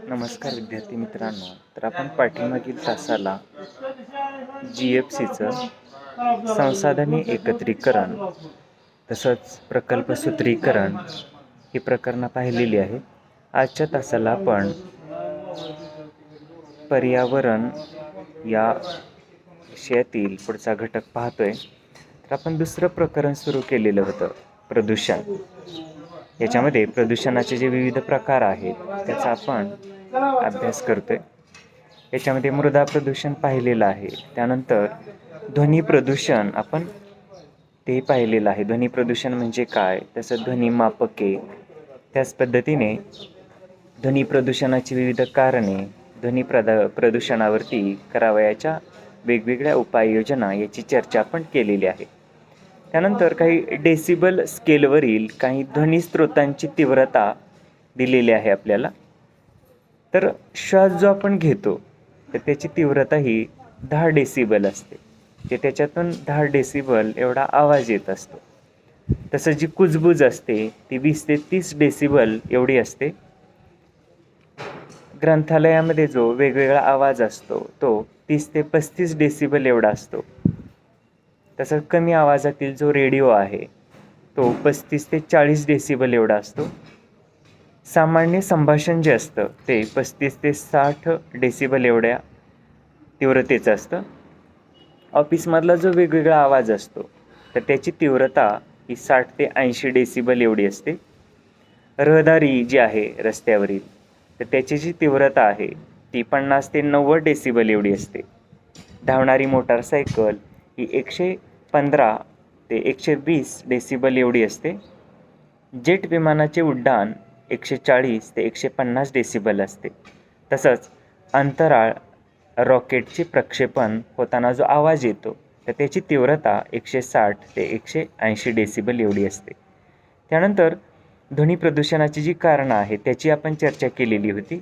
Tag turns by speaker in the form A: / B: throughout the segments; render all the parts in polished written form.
A: नमस्कार विद्यार्थी मित्रांनो. तर आपण पाठीमागील तासाला GFCचं संसाधने एकत्रीकरण तसंच प्रकल्प सूत्रीकरण ही प्रकरणं पाहिलेली आहे. आजच्या तासाला आपण पर्यावरण या विषयातील पुढचा घटक पाहतोय. तर आपण दुसरं प्रकरण सुरू केलेलं होतं, प्रदूषण. याच्यामध्ये प्रदूषणाचे जे विविध प्रकार आहेत त्याचा आपण अभ्यास करतोय. याच्यामध्ये मृदा प्रदूषण पाहिलेलं आहे, त्यानंतर ध्वनी प्रदूषण आपण ते पाहिलेलं आहे. ध्वनी प्रदूषण म्हणजे काय, त्याचं ध्वनी मापके, त्याच पद्धतीने ध्वनी प्रदूषणाची विविध कारणे, ध्वनी प्रदूषणावरती करावयाच्या वेगवेगळ्या उपाययोजना याची चर्चा आपण केलेली आहे. त्यानंतर काही डेसिबल स्केलवरील काही ध्वनी स्रोतांची तीव्रता दिलेली आहे आपल्याला. तर श्वास जो आपण घेतो तर त्याची तीव्रता ही 10 डेसिबल असते, जे त्याच्यातून 10 डेसिबल एवढा आवाज येत असतो. तसं जी कुजबूज असते ती 20 ते 30 डेसिबल एवढी असते. ग्रंथालयामध्ये जो वेगवेगळा आवाज असतो तो 30 ते 35 डेसिबल एवढा असतो. तसं कमी आवाजातील जो रेडिओ आहे तो 35 ते 40 डेसिबल एवढा असतो. सामान्य संभाषण जे असतं ते 35 ते 60 डेसिबल एवढ्या तीव्रतेचं असतं. ऑफिसमधला जो वेगवेगळा आवाज असतो तर त्याची तीव्रता ही 60 ते 80 डेसिबल एवढी असते. रहदारी जी आहे रस्त्यावरील तर त्याची जी तीव्रता आहे ती 50 ते 90 डेसिबल एवढी असते. धावणारी मोटारसायकल ही 115 ते 120 डेसिबल एवढी असते. जेट विमानाचे उड्डाण 140 ते 150 डेसिबल असते. तसंच अंतराळ रॉकेटचे प्रक्षेपण होताना जो आवाज येतो तर त्याची तीव्रता 160 ते 180 डेसिबल एवढी असते. त्यानंतर ध्वनी प्रदूषणाची जी कारणं आहेत त्याची आपण चर्चा केलेली होती.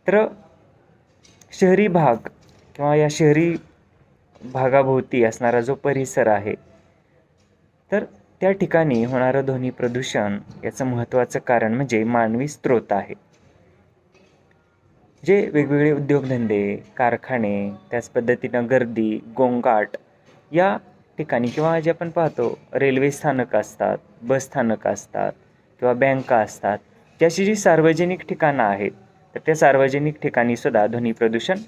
A: तर शहरी भाग किंवा या शहरी भागाभोवती असणारा जो परिसर आहे तर त्या ठिकाणी होणारं ध्वनी प्रदूषण याचं महत्त्वाचं कारण म्हणजे मानवी स्रोत आहे. जे वेगवेगळे उद्योगधंदे, कारखाने, त्याच पद्धतीनं गर्दी, गोंगाट या ठिकाणी किंवा जे आपण पाहतो रेल्वे स्थानकं असतात, बस स्थानकं असतात किंवा बँका असतात, त्याची जी सार्वजनिक ठिकाणं आहेत तर त्या सार्वजनिक ठिकाणीसुद्धा ध्वनी प्रदूषण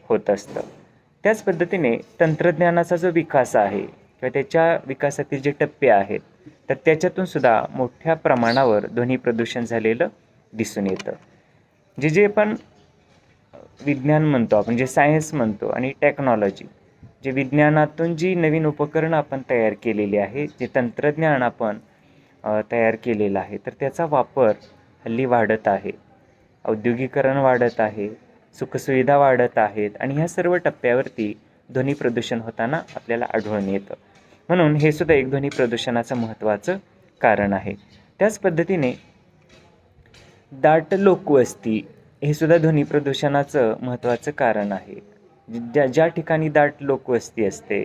A: होत असतं. त्याच पद्धतीने तंत्रज्ञानाचा जो विकास आहे किंवा त्याच्या विकासातील जे टप्पे आहेत तर त्याच्यातून सुद्धा मोठ्या प्रमाणावर ध्वनी प्रदूषण झालेलं दिसून येतं. जे आपण विज्ञान म्हणतो, आपण जे सायन्स म्हणतो, आणि टेक्नॉलॉजी, जे विज्ञानातून जी नवीन उपकरणं आपण तयार केलेली आहे, जे तंत्रज्ञान आपण तयार केलेलं आहे तर त्याचा वापर हल्ली वाढत आहे. औद्योगिकरण वाढत आहे, सुखसुविधा वाढत आहेत आणि ह्या सर्व टप्प्यावरती ध्वनी प्रदूषण होताना आपल्याला आढळून येतं. म्हणून हे सुद्धा एक ध्वनी प्रदूषणाचं महत्त्वाचं कारण आहे. त्याच पद्धतीने दाट लोकवस्ती हे सुद्धा ध्वनी प्रदूषणाचं महत्त्वाचं कारण आहे. ज्या ठिकाणी दाट लोकवस्ती असते,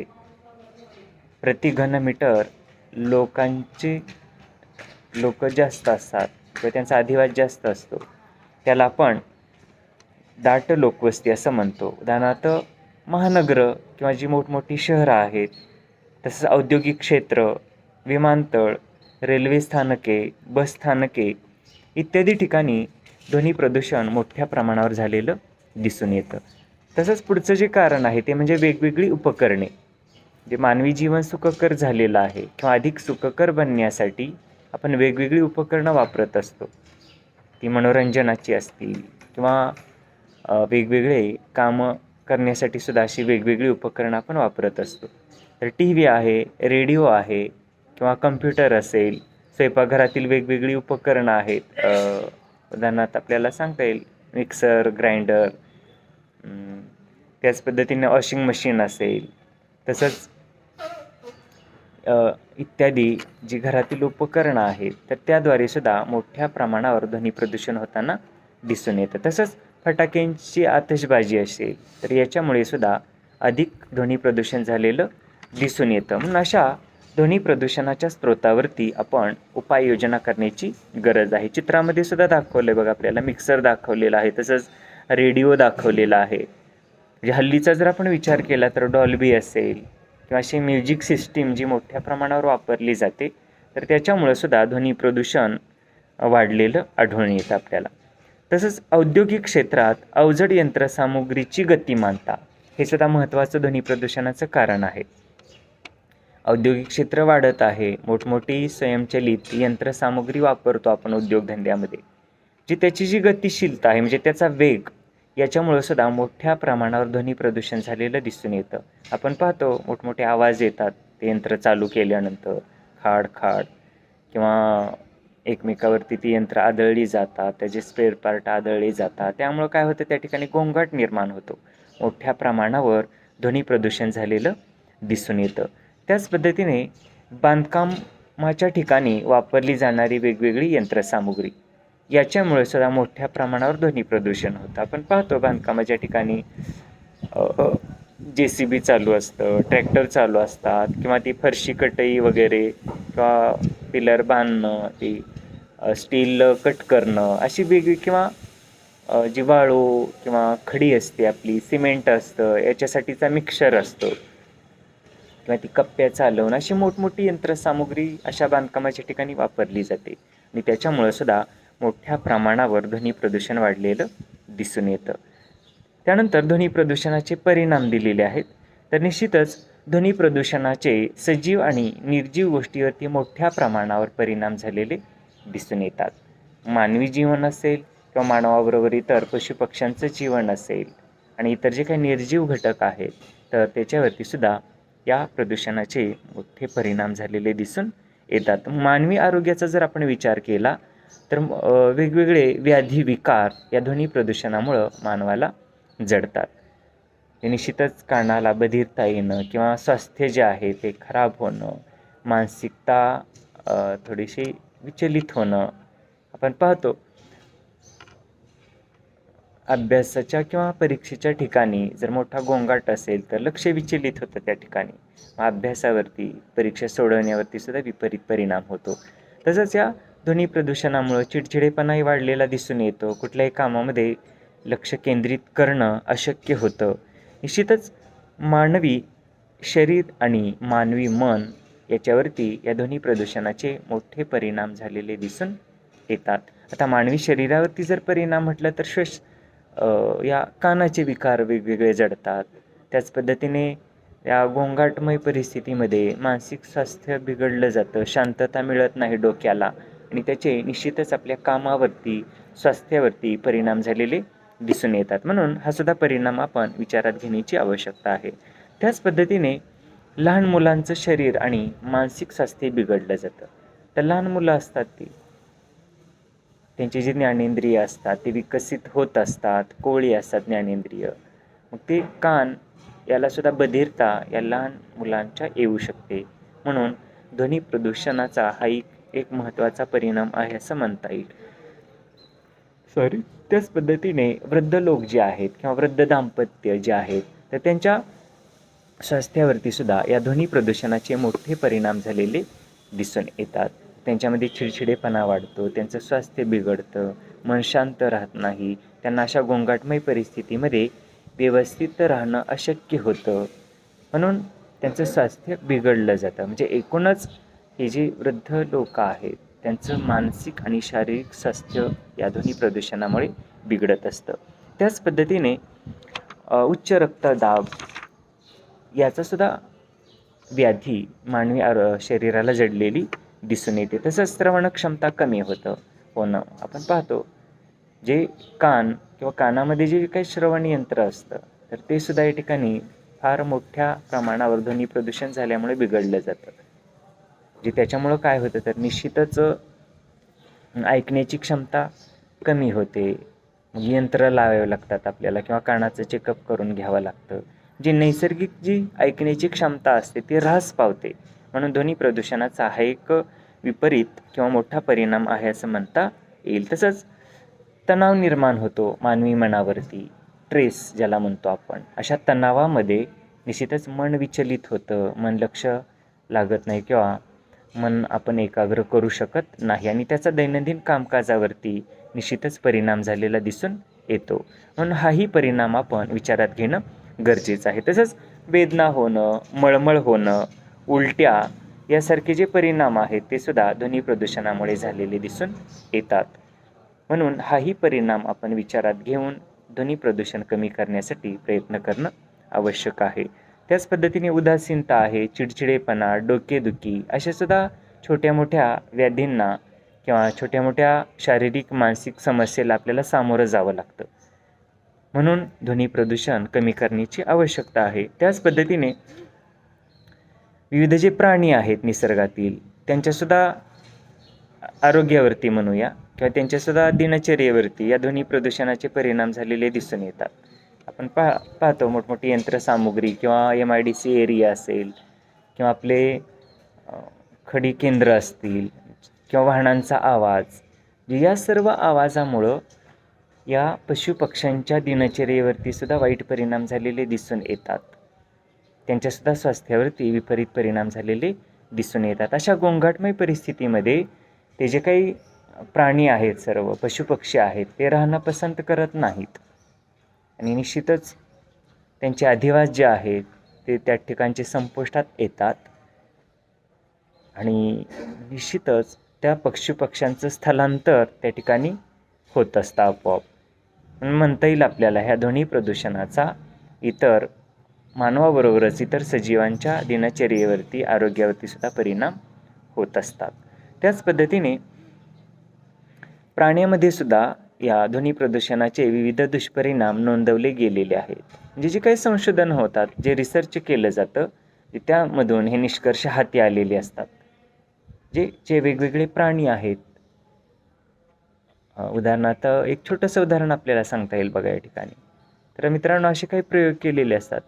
A: प्रति घनमीटर लोक जास्त असतात किंवा त्यांचा अधिवास जास्त असतो, त्याला आपण दाट लोकवस्ती असं म्हणतो. उदाहरणार्थ महानगरं किंवा जी मोठमोठी शहरं आहेत, तसंच औद्योगिक क्षेत्र, विमानतळ, रेल्वे स्थानके, बस स्थानके इत्यादी ठिकाणी ध्वनी प्रदूषण मोठ्या प्रमाणावर झालेलं दिसून येतं. तसंच पुढचं जे कारण आहे ते म्हणजे वेगवेगळी उपकरणे. जे मानवी जीवन सुखकर झालेलं आहे किंवा अधिक सुखकर बनण्यासाठी आपण वेगवेगळी उपकरणं वापरत असतो. ती मनोरंजनाची असतील किंवा वेगवेगळे कामं करण्यासाठी सुद्धा अशी वेगवेगळी उपकरणं आपण वापरत असतो. तर TV आहे, रेडिओ आहे किंवा कम्प्युटर असेल, स्वयंपाकघरातील वेगवेगळी उपकरणं आहेत. उदाहरणार्थ आपल्याला सांगता येईल मिक्सर, ग्राइंडर, त्याच पद्धतीने वॉशिंग मशीन असेल, तसंच इत्यादी जी घरातील उपकरणं आहेत तर त्याद्वारे सुद्धा मोठ्या प्रमाणावर ध्वनी प्रदूषण होताना दिसून येतं. तसंच फटाक्यांची आतषबाजी असेल तर याच्यामुळे सुद्धा अधिक ध्वनी प्रदूषण झालेलं दिसून येतं. म्हणून अशा ध्वनी प्रदूषणाच्या स्रोतावरती आपण उपाययोजना करण्याची गरज आहे. चित्रामध्ये सुद्धा दाखवलं आहे बघा, आपल्याला मिक्सर दाखवलेला आहे, तसंच रेडिओ दाखवलेला आहे. म्हणजे हल्लीचा जर आपण विचार केला तर डॉल्बी असेल किंवा अशी म्युझिक सिस्टीम जी मोठ्या प्रमाणावर वापरली जाते, तर त्याच्यामुळं सुद्धा ध्वनी प्रदूषण वाढलेलं आढळून येतं आपल्याला. तसंच औद्योगिक क्षेत्रात अवजड यंत्रसामुग्रीची गतिमानता हे सुद्धा महत्त्वाचं ध्वनी प्रदूषणाचं कारण आहे. औद्योगिक क्षेत्र वाढत आहे, मोठमोठी स्वयंचलित यंत्रसामुग्री वापरतो आपण उद्योगधंद्यामध्ये, त्याची जी गतिशीलता आहे म्हणजे त्याचा वेग, याच्यामुळं सुद्धा मोठ्या प्रमाणावर ध्वनी प्रदूषण झालेलं दिसून येतं. आपण पाहतो मोठमोठे आवाज येतात ते यंत्र चालू केल्यानंतर, खाड खाड, किंवा एकमेकावरती ती यंत्र आदळली जातात, त्याचे स्पेअर पार्ट आदळले जातात. त्यामुळं काय होतं, त्या ठिकाणी गोंगाट निर्माण होतो. मोठ्या प्रमाणावर ध्वनी प्रदूषण झालेलं दिसून येतं. त्याच पद्धतीने बांधकामाच्या ठिकाणी वापरली जाणारी वेगवेगळी यंत्रसामुग्री, याच्यामुळे सुद्धा मोठ्या प्रमाणावर ध्वनी प्रदूषण होतं. आपण पाहतो बांधकामाच्या ठिकाणी JCB चालू असतं, ट्रॅक्टर चालू असतात, किंवा ती फरशी कटई वगैरे, किंवा पिलर बांधणं, ती स्टील कट करणं, अशी वेगळी, किंवा जी वाळू किंवा खडी असते आपली, सिमेंट असतं, याच्यासाठीचा मिक्सर असतो, किंवा ती कप्प्या चालवणं, अशी मोठमोठी यंत्रसामुग्री अशा बांधकामाच्या ठिकाणी वापरली जाते. आणि त्याच्यामुळं सुद्धा मोठ्या प्रमाणावर ध्वनी प्रदूषण वाढलेलं दिसून येतं. त्यानंतर ध्वनी प्रदूषणाचे परिणाम दिलेले आहेत. तर निश्चितच ध्वनी प्रदूषणाचे सजीव आणि निर्जीव गोष्टीवरती मोठ्या प्रमाणावर परिणाम झालेले दिसून येतात. मानवी जीवन असेल किंवा मानवाबरोबर इतर पशुपक्ष्यांचं जीवन असेल आणि इतर जे काही निर्जीव घटक आहेत, तर त्याच्यावरती सुद्धा या प्रदूषणाचे मोठे परिणाम झालेले दिसून येतात. मानवी आरोग्याचा जर आपण विचार केला तर वेगवेगळे व्याधी विकार या ध्वनी प्रदूषणामुळं मानवाला जडतात. हे निश्चितच कानाला बधिरता येणं किंवा स्वास्थ्य जे आहे ते खराब होणं, मानसिकता थोडीशी विचलित होणं. आपण पाहतो अभ्यासाच्या किंवा परीक्षेच्या ठिकाणी जर मोठा गोंगाट असेल तर लक्ष विचलित होतं त्या ठिकाणी. अभ्यासावरती, परीक्षा सोडवण्यावरती सुद्धा विपरीत परिणाम होतो. तसंच या ध्वनी प्रदूषणामुळं चिडचिडेपणाही वाढलेला दिसून येतो. कुठल्याही कामामध्ये लक्ष केंद्रित करणं अशक्य होतं. निश्चितच मानवी शरीर आणि मानवी मन याच्यावरती या ध्वनी प्रदूषणाचे मोठे परिणाम झालेले दिसून येतात. आता मानवी शरीरावरती जर परिणाम म्हटलं तर या कानाचे विकार वेगवेगळे जडतात. त्याच पद्धतीने या गोंगाटमय परिस्थितीमध्ये मानसिक स्वास्थ्य बिघडलं जातं, शांतता मिळत नाही डोक्याला, आणि त्याचे निश्चितच आपल्या कामावरती, स्वास्थ्यावरती परिणाम झालेले दिसून येतात. म्हणून हा सुद्धा परिणाम आपण विचारात घेण्याची आवश्यकता आहे. त्याच पद्धतीने लहान मुलांचं शरीर आणि मानसिक स्वास्थ्य बिघडलं जातं. तर लहान मुलं असतात त्यांची जी ज्ञानेंद्रिय असतात ते विकसित होत असतात, कोवळी असतात ज्ञानेंद्रिय. मग ते कान याला सुद्धा बधिरता या लहान मुलांच्या येऊ शकते. म्हणून ध्वनी प्रदूषणाचा हा एक महत्त्वाचा परिणाम आहे असं म्हणता येईल. त्याच पद्धतीने वृद्ध लोक जे आहेत किंवा वृद्ध दाम्पत्य जे आहेत, तर त्यांच्या स्वास्थ्यावरती सुद्धा या ध्वनी प्रदूषणाचे मोठे परिणाम झालेले दिसून येतात. त्यांच्यामध्ये चिडचिडेपणा वाढतो, त्यांचं स्वास्थ्य बिघडतं, मन शांत राहत नाही, त्यांना अशा गोंगाटमय परिस्थितीमध्ये व्यवस्थित राहणं अशक्य होतं. म्हणून त्यांचं स्वास्थ्य बिघडलं जातं. म्हणजे एकूणच हे जे वृद्ध लोक आहेत त्यांचं मानसिक आणि शारीरिक स्वास्थ्य या ध्वनी प्रदूषणामुळे बिघडत असतं. त्याच पद्धतीने उच्च रक्तदाब याचासुद्धा व्याधी मानवी शरीराला जडलेली दिसून येते. तसंच श्रवण क्षमता कमी होणं आपण पाहतो. जे कान किंवा कानामध्ये जे काही श्रवण यंत्र असतं तर ते सुद्धा या ठिकाणी फार मोठ्या प्रमाणावर ध्वनी प्रदूषण झाल्यामुळे बिघडलं जातं. त्याच्यामुळं काय होतं तर निश्चितच ऐकण्याची क्षमता कमी होते. मग यंत्र लावावे लागतात आपल्याला किंवा कानाचं चेकअप करून घ्यावं लागतं. नैसर्गिक जी ऐकण्याची क्षमता असते ती ऱ्हास पावते. म्हणून ध्वनी प्रदूषणाचा हा एक विपरीत किंवा मोठा परिणाम आहे असं म्हणता येईल. तसंच तणाव निर्माण होतो मानवी मनावरती, स्ट्रेस ज्याला म्हणतो आपण. अशा तणावामध्ये निश्चितच मन विचलित होतं, मन लक्ष लागत नाही किंवा मन आपण एकाग्र करू शकत नाही आणि त्याचा दैनंदिन कामकाजावरती निश्चितच परिणाम झालेला दिसून येतो. म्हणून हाही परिणाम आपण विचारात घेणं गरजेचं आहे. तसंच वेदना होणं, मळमळ होणं, उलट्या यासारखे जे परिणाम आहेत ते सुद्धा ध्वनी प्रदूषणामुळे झालेले दिसून येतात. म्हणून हाही परिणाम आपण विचारात घेऊन ध्वनी प्रदूषण कमी करण्यासाठी प्रयत्न करणं आवश्यक आहे. त्याच पद्धतीने उदासीनता आहे, चिडचिडेपणा, डोकेदुखी अशा सुद्धा छोट्या मोठ्या व्याधींना किंवा छोट्या मोठ्या शारीरिक मानसिक समस्येला आपल्याला सामोरं जावं लागतं. म्हणून ध्वनी प्रदूषण कमी करण्याची आवश्यकता आहे. त्याच पद्धतीने विविध जे प्राणी आहेत निसर्गातील त्यांच्यासुद्धा आरोग्यावरती म्हणूया किंवा त्यांच्यासुद्धा दिनचर्येवरती या ध्वनी प्रदूषणाचे परिणाम झालेले दिसून येतात. आपण पाहतो मोठमोठी यंत्रसामुग्री किंवा MIDC एरिया असेल किंवा आपले खडी केंद्र असतील किंवा वाहनांचा आवाज, या सर्व आवाजामुळं या पशुपक्ष्यांच्या दिनचर्येवरती सुद्धा वाईट परिणाम झालेले दिसून येतात. त्यांच्यासुद्धा स्वास्थ्यावरती विपरीत परिणाम झालेले दिसून येतात. अशा गोंगाटमय परिस्थितीमध्ये ते जे काही प्राणी आहेत, सर्व पशुपक्षी आहेत, ते राहणं पसंत करत नाहीत आणि निश्चितच त्यांचे अधिवास जे आहेत ते त्या ठिकाणचे संपुष्टात येतात आणि निश्चितच त्या पशुपक्ष्यांचं स्थलांतर त्या ठिकाणी होत असतं आपोआप. म्हणता येईल आपल्याला ह्या ध्वनी प्रदूषणाचा इतर मानवाबरोबरच इतर सजीवांच्या दिनचर्येवरती आरोग्यावरती सुद्धा परिणाम होत असतात. त्याच पद्धतीने प्राण्यामध्ये सुद्धा या ध्वनी प्रदूषणाचे विविध दुष्परिणाम नोंदवले गेलेले आहेत. म्हणजे जे काही संशोधन होतात, जे रिसर्च केलं जातं, त्यामधून हे निष्कर्ष हाती आलेले असतात. जे वेगवेगळे प्राणी आहेत, उदाहरणार्थ एक छोटंसं उदाहरण आपल्याला सांगता येईल बघा या ठिकाणी. तर मित्रांनो, असे काही प्रयोग केलेले असतात.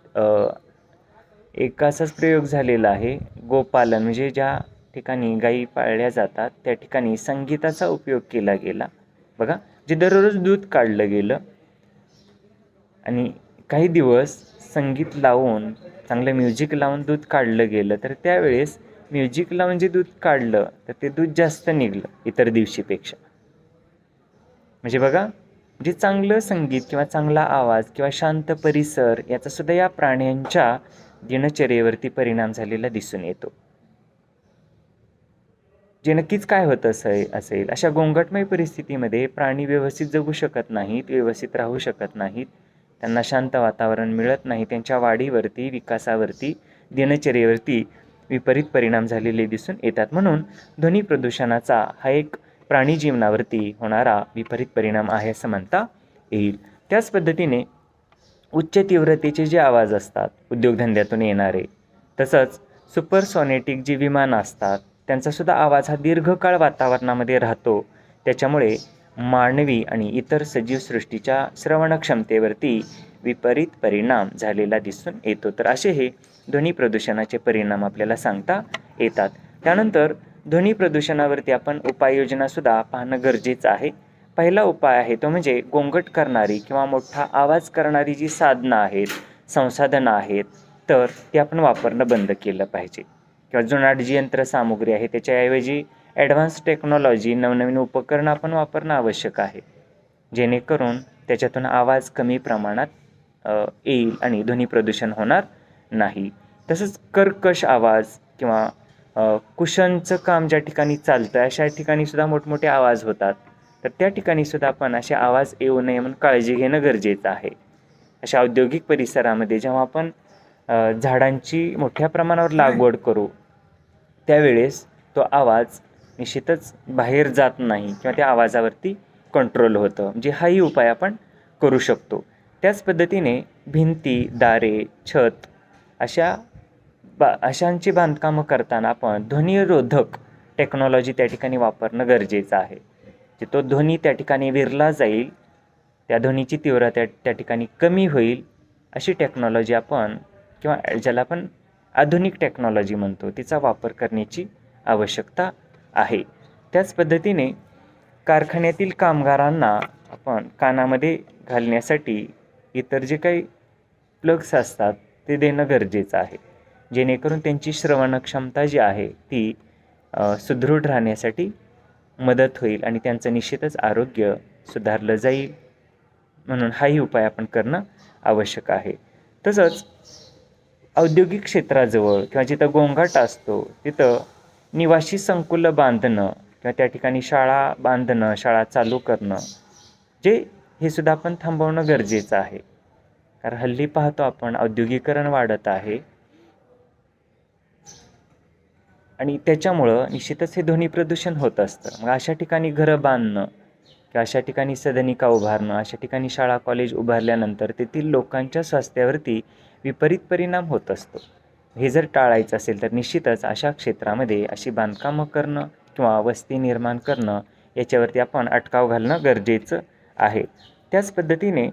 A: एक असाच प्रयोग झालेला आहे. गोपालन म्हणजे ज्या ठिकाणी गायी पाळल्या जातात त्या ठिकाणी संगीताचा उपयोग केला गेला बघा. जे दररोज दूध काढलं गेलं आणि काही दिवस संगीत लावून, चांगलं म्युझिक लावून दूध काढलं गेलं, तर त्यावेळेस म्युझिक लावून जे दूध काढलं तर ते दूध जास्त निघलं इतर दिवशीपेक्षा. म्हणजे बघा, जे चांगलं संगीत किंवा चांगला आवाज किंवा शांत परिसर याचा सुद्धा या प्राण्यांच्या दिनचर्येवरती परिणाम झालेला दिसून येतो. जे नक्कीच काय होत असेल अशा गोंगाटमय परिस्थितीमध्ये प्राणी व्यवस्थित जगू शकत नाहीत, व्यवस्थित राहू शकत नाहीत, त्यांना शांत वातावरण मिळत नाही, त्यांच्या वाढीवरती, विकासावरती, दिनचर्येवरती विपरीत परिणाम झालेले दिसून येतात. म्हणून ध्वनी प्रदूषणाचा हा एक प्राणी जीवनावरती होणारा विपरीत परिणाम आहे असं म्हणता येईल. त्याच पद्धतीने उच्च तीव्रतेचे जे आवाज असतात उद्योगधंद्यातून येणारे, तसंच सुपरसॉनेटिक जी विमानं असतात त्यांचासुद्धा आवाज हा दीर्घकाळ वातावरणामध्ये राहतो. त्याच्यामुळे मानवी आणि इतर सजीव सृष्टीच्या श्रवणक्षमतेवरती विपरीत परिणाम झालेला दिसून येतो. तर असे हे ध्वनी प्रदूषणाचे परिणाम आपल्याला सांगता येतात. त्यानंतर ध्वनी प्रदूषणावरती आपण उपाययोजनासुद्धा पाहणं गरजेचं आहे. पहिला उपाय आहे तो म्हणजे गोंगट करणारी किंवा मोठा आवाज करणारी जी साधनं आहेत, संसाधनं आहेत, तर ते आपण वापरणं बंद केलं पाहिजे. किंवा जुनाट जी यंत्रसामुग्री आहे त्याच्याऐवजी ॲडव्हान्स टेक्नॉलॉजी, नवनवीन उपकरणं आपण वापरणं आवश्यक आहे, जेणेकरून त्याच्यातून आवाज कमी प्रमाणात येईल आणि ध्वनी प्रदूषण होणार नाही. तसंच कर्कश आवाज किंवा कुशनचं काम ज्या ठिकाणी चालतं अशा ठिकाणी सुद्धा मोठमोठे आवाज होतात, तर त्या ठिकाणी सुद्धा आपण असे आवाज येऊ नये म्हणून काळजी घेणं गरजेचं आहे. अशा औद्योगिक परिसरामध्ये जेव्हा आपण झाडांची मोठ्या प्रमाणावर लागवड करू त्यावेळेस तो आवाज निश्चितच बाहेर जात नाही किंवा त्या आवाजावरती कंट्रोल होतं. म्हणजे हाही उपाय आपण करू शकतो. त्याच पद्धतीने भिंती, दारे, छत अशांची बांधकामं करताना आपण ध्वनिरोधक टेक्नॉलॉजी त्या ठिकाणी वापरणं गरजेचं आहे. जे तो ध्वनी त्या ठिकाणी विरला जाईल, त्या ध्वनीची तीव्रता त्या ठिकाणी कमी होईल अशी टेक्नॉलॉजी आपण किंवा ज्याला आपण आधुनिक टेक्नॉलॉजी म्हणतो तिचा वापर करण्याची आवश्यकता आहे. त्याच पद्धतीने कारखान्यातील कामगारांना आपण कानामध्ये घालण्यासाठी इतर जे काही प्लग्स असतात ते देणं गरजेचं आहे, जेणेकरून त्यांची श्रवणक्षमता जी आहे ती सुदृढ राहण्यासाठी मदत होईल आणि त्यांचं निश्चितच आरोग्य सुधारलं जाईल. म्हणून हाही उपाय आपण करणं आवश्यक आहे. तसंच औद्योगिक क्षेत्राजवळ किंवा जिथं गोंगाट असतो तिथं निवासी संकुलं बांधणं किंवा त्या ठिकाणी शाळा बांधणं, शाळा चालू करणं, हे सुद्धा आपण थांबवणं गरजेचं आहे. कारण हल्ली पाहतो आपण औद्योगिकरण वाढत आहे आणि त्याच्यामुळं निश्चितच हे ध्वनी प्रदूषण होत असतं. मग अशा ठिकाणी घरं बांधणं किंवा अशा ठिकाणी सदनिका उभारणं, अशा ठिकाणी शाळा कॉलेज उभारल्यानंतर तेथील लोकांच्या स्वास्थ्यावरती विपरीत परिणाम होत असतो. हे जर टाळायचं असेल तर निश्चितच अशा क्षेत्रामध्ये अशी बांधकामं करणं किंवा वस्ती निर्माण करणं याच्यावरती आपण अटकाव घालणं गरजेचं आहे. त्याच पद्धतीने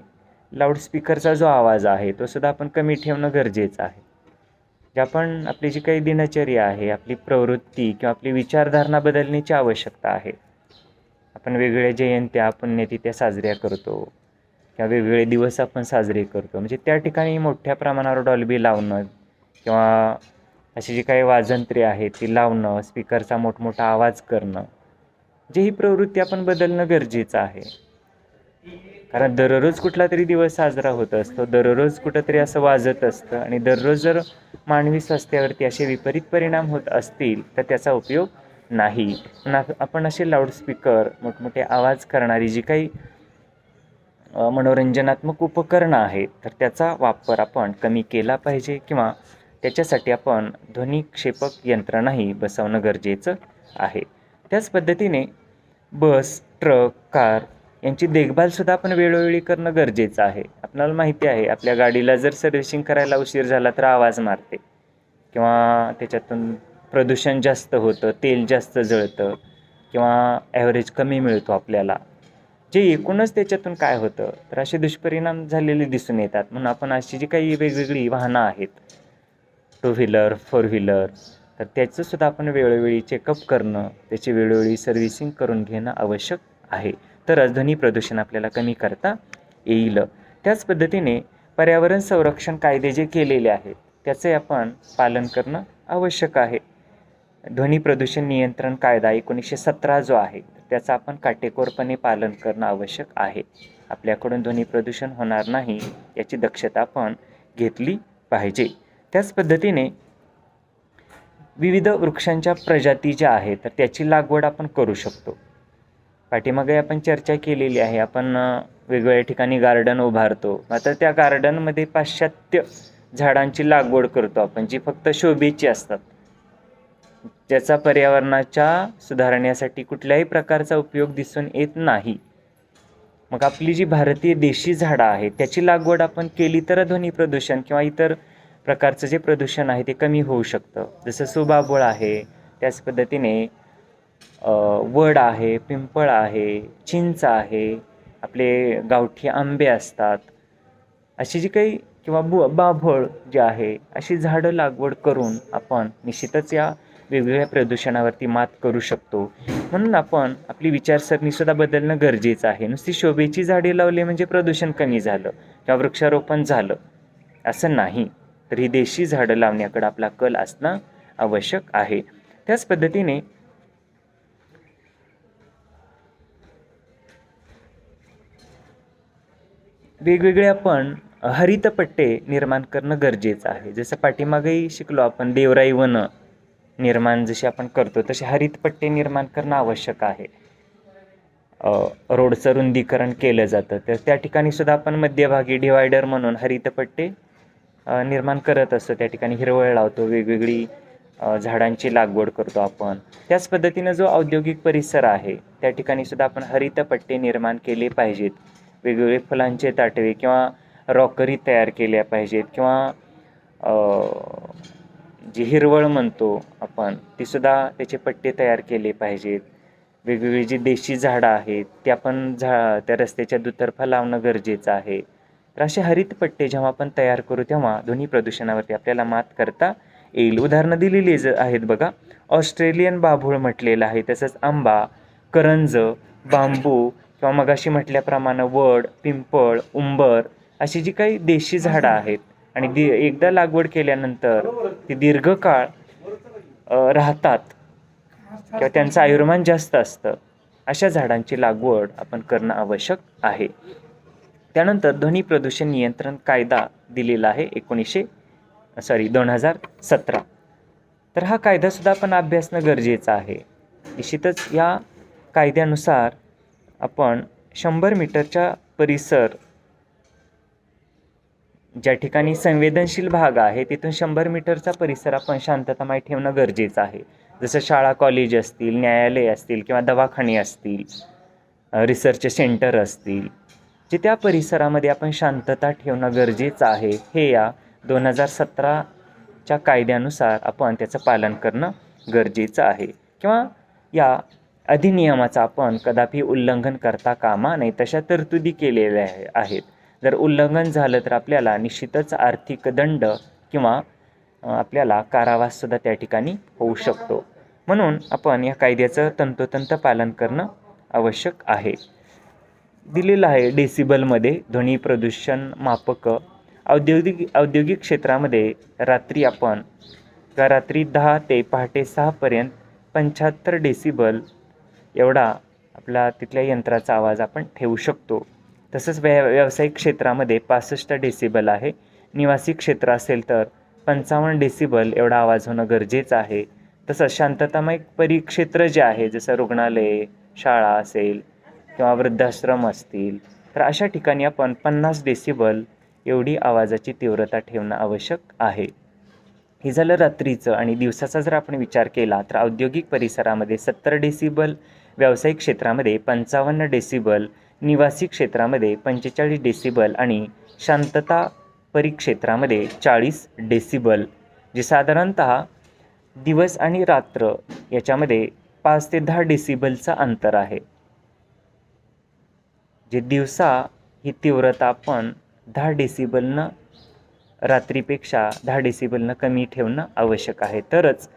A: लाऊडस्पीकरचा जो आवाज आहे तो सुद्धा आपण कमी ठेवणं गरजेचं आहे. जे आपण आपली जी काही दिनचर्या आहे, आपली प्रवृत्ती किंवा आपली विचारधारणा बदलण्याची आवश्यकता आहे. आपण वेगवेगळ्या जयंत्या पुण्यतिथ्या साजऱ्या करतो किंवा वेगवेगळे दिवस आपण साजरे करतो, म्हणजे त्या ठिकाणी मोठ्या प्रमाणावर डॉल्बी लावणं किंवा अशी जी काही वाजंत्रे आहेत ती लावणं, स्पीकरचा मोठमोठा आवाज करणं, ही प्रवृत्ती आपण बदलणं गरजेचं आहे. कारण दररोज कुठला तरी दिवस साजरा होत असतो, दररोज कुठंतरी असं वाजत असतं आणि दररोज जर मानवी स्वास्थ्यावरती असे विपरीत परिणाम होत असतील तर त्याचा उपयोग नाही. आपण असे लाऊडस्पीकर, मोठमोठे आवाज करणारी जी काही मनोरंजनात्मक उपकरणं आहेत तर त्याचा वापर आपण कमी केला पाहिजे किंवा त्याच्यासाठी आपण ध्वनिक्षेपक यंत्रणाही बसवणं गरजेचं आहे. त्याच पद्धतीने बस, ट्रक, कार यांची देखभालसुद्धा आपण वेळोवेळी करणं गरजेचं आहे. आपल्याला माहिती आहे आपल्या गाडीला जर सर्व्हिसिंग करायला उशीर झाला तर आवाज मारते किंवा त्याच्यातून प्रदूषण जास्त होतं, तेल जास्त जळतं किंवा ॲव्हरेज कमी मिळतो आपल्याला. एकूणच त्याच्यातून काय होतं तर असे दुष्परिणाम झालेले दिसून येतात. म्हणून आपण अशी जी काही वेगवेगळी वाहनं आहेत, 2 व्हीलर, 4 व्हीलर, तर त्याचंसुद्धा आपण वेळोवेळी चेकअप करणं, त्याची वेळोवेळी सर्व्हिसिंग करून घेणं आवश्यक आहे. तरच ध्वनी प्रदूषण आपल्याला कमी करता येईल. त्याच पद्धतीने पर्यावरण संरक्षण कायदे जे केलेले आहेत त्याचे आपण पालन करणं आवश्यक आहे. ध्वनी प्रदूषण नियंत्रण कायदा 1917 जो आहे त्याचं आपण काटेकोरपणे पालन करणं आवश्यक आहे. आपल्याकडून ध्वनी प्रदूषण होणार नाही याची दक्षता आपण घेतली पाहिजे. त्याच पद्धतीने विविध वृक्षांच्या प्रजाती ज्या आहेत तर त्याची लागवड आपण करू शकतो. पाठीमागे आपण चर्चा केलेली आहे. आपण वेगवेगळ्या ठिकाणी गार्डन उभारतो, मात्र त्या गार्डनमध्ये पाश्चात्य झाडांची लागवड करतो आपण, जी फक्त शोभेची असतात, ज्याचा पर्यावरणाच्या सुधारण्यासाठी कुठल्याही प्रकारचा उपयोग दिसून येत नाही. मग आपली जी भारतीय देशी झाडं आहेत त्याची लागवड आपण केली तर ध्वनी प्रदूषण किंवा इतर प्रकारचं जे प्रदूषण आहे ते कमी होऊ शकतं. जसं सुबाबूळ आहे, त्याच पद्धतीने वड आहे, पिंपळ आहे, चिंच आहे, आपले गावठी आंबे असतात, अशी जी काही किंवा बाभळ जे आहे अशी झाडं लागवड करून आपण निश्चितच या वेगवेगळ्या प्रदूषणावरती मात करू शकतो. म्हणून आपण आपली विचारसरणीसुद्धा बदलणं गरजेचं आहे. नुसती शोभेची झाडे लावली म्हणजे प्रदूषण कमी झालं किंवा वृक्षारोपण झालं असं नाही, तर ही देशी झाडं लावण्याकडे आपला कल असणं आवश्यक आहे. त्याच पद्धतीने वेगवेगळे आपण हरितपट्टे निर्माण करणं गरजेचं आहे. जसं पाठीमागेही शिकलो आपण, देवराई वन निर्माण जशी आपण करतो तसे हरितपट्टे निर्माण करणं आवश्यक आहे. रोडचं रुंदीकरण केलं जातं तर त्या ठिकाणी सुद्धा आपण मध्यभागी डिवायडर म्हणून हरितपट्टे निर्माण करत असतो. त्या ठिकाणी हिरवळ लावतो, वेगवेगळी झाडांची लागवड करतो आपण. त्याच पद्धतीनं जो औद्योगिक परिसर आहे त्या ठिकाणी सुद्धा आपण हरितपट्टे निर्माण केले पाहिजेत. वेगवेगळे फुलांचे ताटवे किंवा रॉकरी तयार केल्या पाहिजेत किंवा जी हिरवळ म्हणतो आपण तीसुद्धा त्याचे पट्टे तयार केले पाहिजेत. वेगवेगळी जी देशी झाडं आहेत ते आपण त्या रस्त्याच्या दुतर्फा लावणं गरजेचं आहे. तर असे हरितपट्टे जेव्हा आपण तयार करू तेव्हा ध्वनी प्रदूषणावरती आपल्याला मात करता येईल. उदाहरणं दिलेली आहेत बघा. ऑस्ट्रेलियन बाभूळ म्हटलेलं आहे, तसंच आंबा, करंज, बांबू किंवा मगाशी म्हटल्याप्रमाणे वड, पिंपळ, उंबर अशी जी काही देशी झाडं आहेत आणि एकदा लागवड केल्यानंतर ती दीर्घकाळ राहतात किंवा त्यांचं आयुर्मान जास्त असतं, अशा झाडांची लागवड आपण करणं आवश्यक आहे. त्यानंतर ध्वनी प्रदूषण नियंत्रण कायदा दिलेला आहे 2017. तर हा कायदासुद्धा आपण अभ्यासणं गरजेचं आहे. निश्चितच या कायद्यानुसार आपण 100 मीटरच्या परिसर, ज्या ठिकाणी संवेदनशील भाग आहे तिथून 100 मीटरचा परिसर आपण शांततामय ठेवणं गरजेचं आहे. जसं शाळा कॉलेज असतील, न्यायालय असतील किंवा दवाखाने असतील, रिसर्च सेंटर असतील, जे त्या परिसरामध्ये आपण शांतता ठेवणं गरजेचं आहे. हे या 2017च्या कायद्यानुसार आपण त्याचं पालन करणं गरजेचं आहे. किंवा या अधिनियमाचं आपण कदापि उल्लंघन करता कामा नये, तशा तरतुदी केलेल्या आहेत. जर उल्लंघन झालं तर आपल्याला निश्चितच आर्थिक दंड किंवा आपल्याला कारावाससुद्धा त्या ठिकाणी होऊ शकतो. म्हणून आपण या कायद्याचं तंतोतंत पालन करणं आवश्यक आहे. दिलेलं आहे डेसिबलमध्ये ध्वनी प्रदूषण मापक. औद्योगिक क्षेत्रामध्ये रात्री 10 ते पहाटे 6पर्यंत 75 डेसिबल एवढा आपला तिथल्या यंत्राचा आवाज आपण ठेवू शकतो. तसंच व्यावसायिक क्षेत्रामध्ये 65 डेसिबल आहे. निवासी क्षेत्र असेल तर 55 डेसिबल एवढा आवाज होणं गरजेचं आहे. तसंच शांततामय परिक्षेत्र जे आहे, जसं रुग्णालय, शाळा असेल किंवा वृद्धाश्रम असतील, तर अशा ठिकाणी आपण 50 डेसिबल एवढी आवाजाची तीव्रता ठेवणं आवश्यक आहे. हे झालं रात्रीचं. आणि दिवसाचा जर आपण विचार केला तर औद्योगिक परिसरामध्ये 70 डेसिबल, व्यावसायिक क्षेत्रामध्ये 55 डेसिबल, निवासी क्षेत्रामध्ये 45 डेसिबल आणि शांतता परिक्षेत्रामध्ये 40 डेसिबल, जे साधारणतः दिवस आणि रात्र याच्यामध्ये 5 ते 10 डेसिबलचं अंतर आहे. जे दिवसा ही तीव्रता आपण 10 डेसिबलनं, रात्रीपेक्षा 10 डेसिबलनं कमी ठेवणं आवश्यक आहे. तरच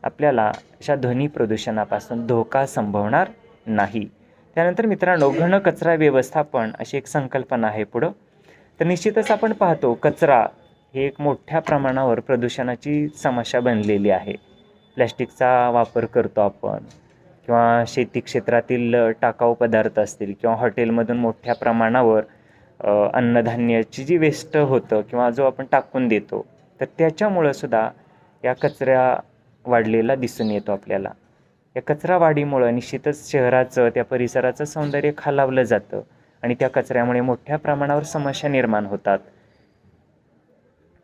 A: आपल्याला अशा ध्वनी प्रदूषणापासून धोका संभवणार नाही. त्यानंतर मित्रांनो, घन कचरा व्यवस्थापन अशी एक संकल्पना आहे पुढं. तर निश्चितच आपण पाहतो कचरा हे एक मोठ्या प्रमाणावर प्रदूषणाची समस्या बनलेली आहे. प्लॅस्टिकचा वापर करतो आपण, किंवा शेती क्षेत्रातील टाकाऊ पदार्थ असतील, किंवा हॉटेलमधून मोठ्या प्रमाणावर अन्नधान्याची जी वेस्ट होतं किंवा जो आपण टाकून देतो, तर त्याच्यामुळं सुद्धा या कचरा वाढलेला दिसून येतो आपल्याला. या कचरा वाढीमुळं निश्चितच शहराचं, त्या परिसराचं सौंदर्य खालावलं जातं आणि त्या कचऱ्यामुळे मोठ्या प्रमाणावर समस्या निर्माण होतात.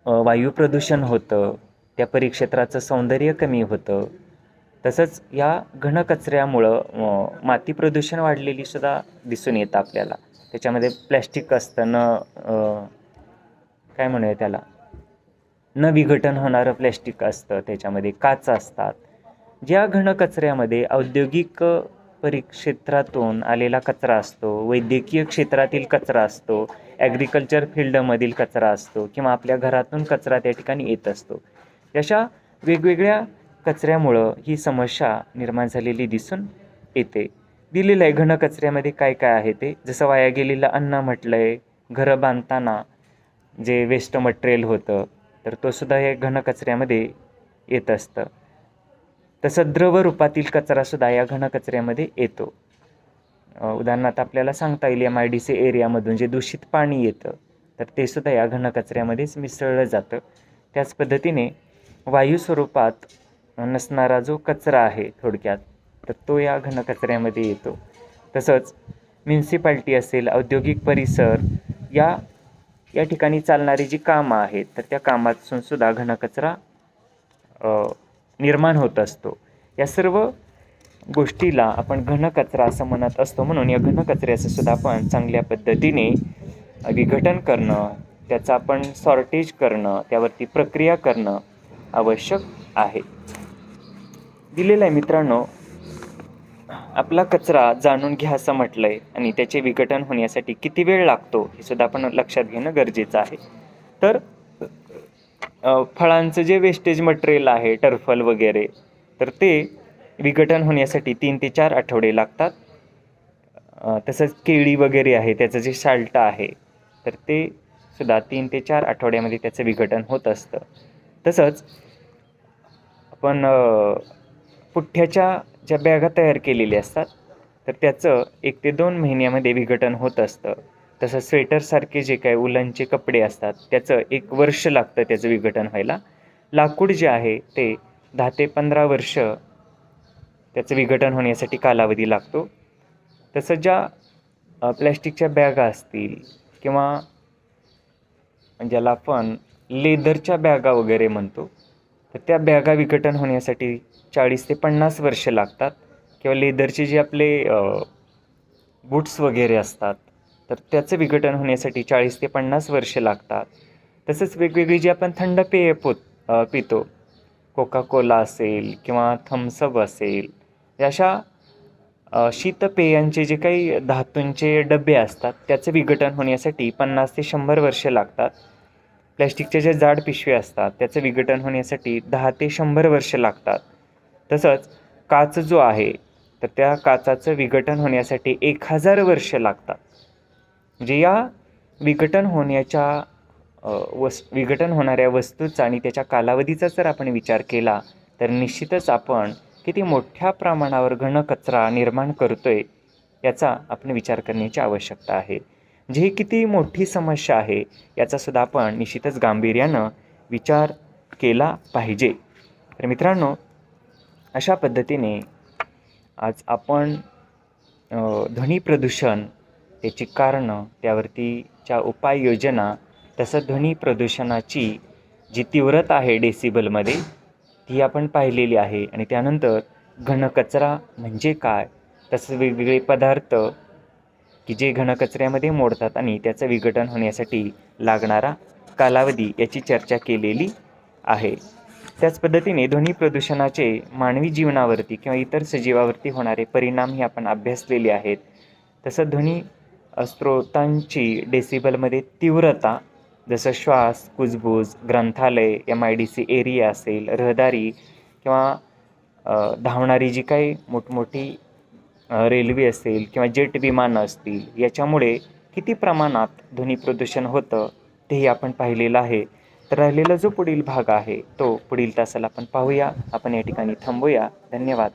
A: वायू प्रदूषण होतं, त्या परिक्षेत्राचं सौंदर्य कमी होतं. तसंच या घनकचऱ्यामुळं माती प्रदूषण वाढलेली सुद्धा दिसून येतं आपल्याला. त्याच्यामध्ये प्लॅस्टिक असतं, काय म्हणूया त्याला, न विघटन होणारं प्लॅस्टिक असतं, त्याच्यामध्ये काच असतात. ज्या घनकचऱ्यामध्ये औद्योगिक परिक्षेत्रातून आलेला कचरा असतो, वैद्यकीय क्षेत्रातील कचरा असतो, ॲग्रिकल्चर फील्डमधील कचरा असतो, किंवा आपल्या घरातून कचरा त्या ठिकाणी येत असतो, अशा वेगवेगळ्या कचऱ्यामुळं ही समस्या निर्माण झालेली दिसून येते. दिलेलं आहे घनकचऱ्यामध्ये काय काय आहे ते. जसं वाया गेलेलं अन्न म्हटलं आहे, घरं बांधताना जे वेस्ट मटेरियल होतं, तर तो सुद्धा हे घनकचऱ्यामध्ये येत असतं. तसं द्रव रूपातील कचरासुद्धा या घनकचऱ्यामध्ये येतो. उदाहरणार्थ आपल्याला सांगता येईल MIDC एरियामधून जे दूषित पाणी येतं, तर ते सुद्धा या घनकचऱ्यामध्येच मिसळलं जातं. त्याच पद्धतीने वायू स्वरूपात नसणारा जो कचरा आहे थोडक्यात, तर तो या घनकचऱ्यामध्ये येतो. तसंच म्युन्सिपाल्टी असेल, औद्योगिक परिसर, या ठिकाणी चालणारी जी कामं आहेत, तर त्या कामातून सुद्धा घनकचरा निर्माण होत असतो. या सर्व गोष्टीला आपण घनकचरा असं म्हणत असतो. म्हणून या घनकचऱ्याचं सुद्धा आपण चांगल्या पद्धतीने विघटन करणं, त्याचं आपण सॉर्टेज करणं, त्यावरती प्रक्रिया करणं आवश्यक आहे. दिलेलं आहे मित्रांनो, आपला कचरा जाणून घ्या असं म्हटलं आहे, आणि त्याचे विघटन होण्यासाठी किती वेळ लागतो हे सुद्धा आपण लक्षात घेणं गरजेचं आहे. तर फळांचं जे वेस्टेज मटेरियल आहे, टरफल वगैरे, तर ते विघटन होण्यासाठी 3 ते 4 आठवडे लागतात. तसंच केळी वगैरे आहे, त्याचं जे साल्ट आहे, तर ते सुद्धा 3 ते 4 आठवड्यामध्ये त्याचं विघटन होत असतं. तसंच आपण पुठ्ठ्याच्या ज्या बॅगा तयार केलेल्या असतात तर त्याचं 1 ते 2 महिन्यामध्ये विघटन होत असतं. तसं स्वेटरसारखे जे काही उलनचे कपडे असतात त्याचं 1 वर्ष लागतं त्याचं विघटन व्हायला. लाकूड जे आहे ते 10 ते 15 वर्ष त्याचं विघटन होण्यासाठी कालावधी लागतो. तसं ज्या प्लॅस्टिकच्या बॅगा असतील किंवा ज्याला आपण लेदरच्या बॅगा वगैरे म्हणतो, तर त्या बॅगा विघटन होण्यासाठी 40 ते 50 वर्ष लागतात. किंवा लेदरचे जे आपले बूट्स वगैरे असतात तर त्याचं विघटन होण्यासाठी 40 ते 50 वर्ष लागतात. तसंच वेगवेगळी जी आपण थंड पेय पितो, कोका-कोला असेल किंवा थम्सअप असेल, अशा शीतपेयांचे जे काही धातूंचे डबे असतात त्याचं विघटन होण्यासाठी 50 ते 100 वर्ष लागतात. प्लॅस्टिकच्या ज्या जाड पिशव्या असतात त्याचं विघटन होण्यासाठी 10 ते 100 वर्ष लागतात. तसंच काच जो आहे तर त्या काचाचं विघटन होण्यासाठी 1000 वर्ष लागतात. म्हणजे या विघटन होण्याच्या विघटन होणाऱ्या वस्तूचा आणि त्याच्या कालावधीचा जर आपण विचार केला तर निश्चितच आपण किती मोठ्या प्रमाणावर घनकचरा निर्माण करतोय याचा आपण विचार करण्याची आवश्यकता आहे. म्हणजे ही किती मोठी समस्या आहे याचासुद्धा आपण निश्चितच गांभीर्यानं विचार केला पाहिजे. तर मित्रांनो, अशा पद्धतीने आज आपण ध्वनी प्रदूषण, त्याची कारणं, त्यावरतीच्या उपाययोजना, तसं ध्वनी प्रदूषणाची जी तीव्रता आहे डेसिबलमध्ये ती आपण पाहिलेली आहे. आणि त्यानंतर घनकचरा म्हणजे काय, तसं वेगवेगळे पदार्थ की जे घनकचऱ्यामध्ये मोडतात आणि त्याचं विघटन होण्यासाठी लागणारा कालावधी याची चर्चा केलेली आहे. त्याच पद्धतीने ध्वनी प्रदूषणाचे मानवी जीवनावरती किंवा इतर सजीवावरती होणारे परिणामही आपण अभ्यासलेले आहेत. तसं ध्वनी स्रोतांची डेसिबलमध्ये तीव्रता, जसं श्वास, कुजबूज, ग्रंथालय, MIDC एरिया असेल, रहदारी किंवा धावणारी जी काही मोठमोठी रेल्वे असेल किंवा जेट विमानं असतील, याच्यामुळे किती प्रमाणात ध्वनी प्रदूषण होतं तेही आपण पाहिलेलं आहे. तर राहिलेला जो पुढील भाग आहे तो पुढील तासाला आपण पाहूया. आपण या ठिकाणी थांबूया. धन्यवाद.